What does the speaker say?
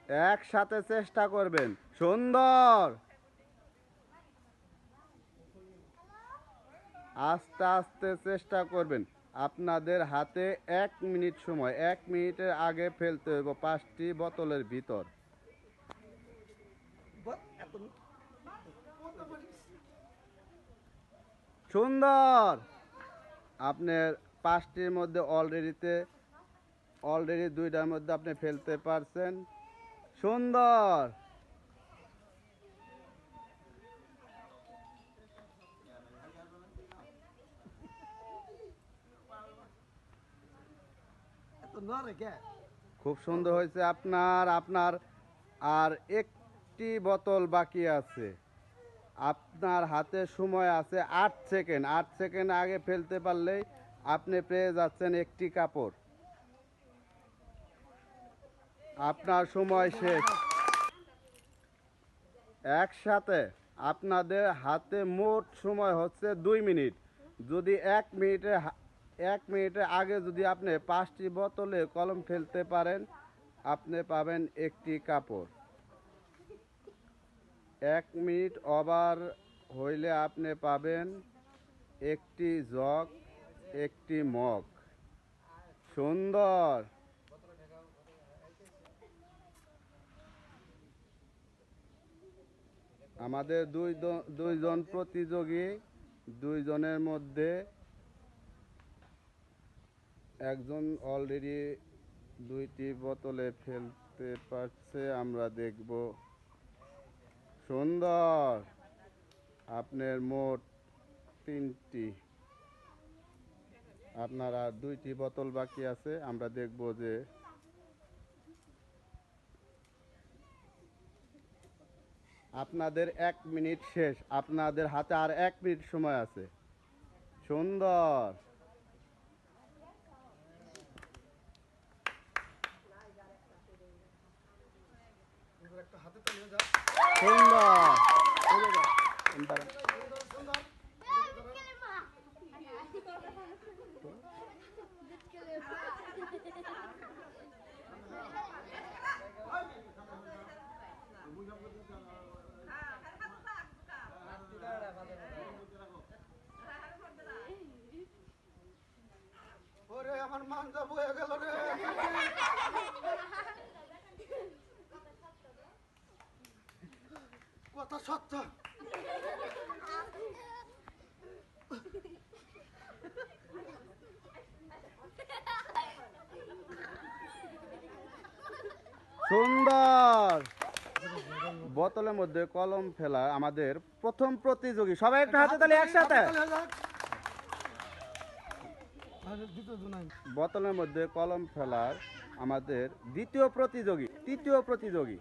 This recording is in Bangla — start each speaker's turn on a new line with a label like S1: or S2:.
S1: একসাথে চেষ্টা করবেন। সুন্দর। আস্তে আস্তে চেষ্টা করবেন। আপনাদের হাতে 1 মিনিট সময়, 1 মিনিটের আগে ফেলতে হইব 5টি বোতলের ভিতর। সুন্দর। আপনার 5টির মধ্যে অলরেডি 2টার মধ্যে আপনি ফেলতে পারছেন। সুন্দর। খুব সুন্দর হয়েছে আপনার আর একটি বোতল বাকি আছে। আপনার হাতে সময় আছে 8 সেকেন্ড। 8 সেকেন্ড আগে ফেলতে পারলেই আপনি পেয়ে যাচ্ছেন একটি কাপড়। আপনার সময় শেষ। একসাথে আপনাদের হাতে মোট সময় হচ্ছে 2 মিনিট। যদি 1 মিনিটের আগে যদি আপনি 5টি বোতলে কলম ফেলতে পারেন, আপনি পাবেন একটি কাপড়। 1 মিনিট ওভার হইলে আপনি পাবেন একটি জগ, একটি মগ। সুন্দর। আমাদের দুইজন প্রতিযোগী, দুইজনের মধ্যে একজন অলরেডি 2টি বোতলে ফেলতে পারছে, আমরা দেখব। সুন্দর। আপনার মোট 3টি। আপনার আর 2টি বোতল বাকি আছে, আমরা দেখব যে আপনাদের 1 মিনিট শেষ। আপনাদের হাতে আর 1 মিনিট সময় আছে। সুন্দর। সুন্দর।
S2: ওরে আমার মানজা বয়ে গেল রে। কথা সত্য।
S1: সুন্দর। বোতলের মধ্যে কলম ফেলা আমাদের প্রথম প্রতিযোগী। সবাই একটা হাতে তালি একসাথে। বোতলের মধ্যে কলম ফেলার আমাদের তৃতীয় প্রতিযোগী।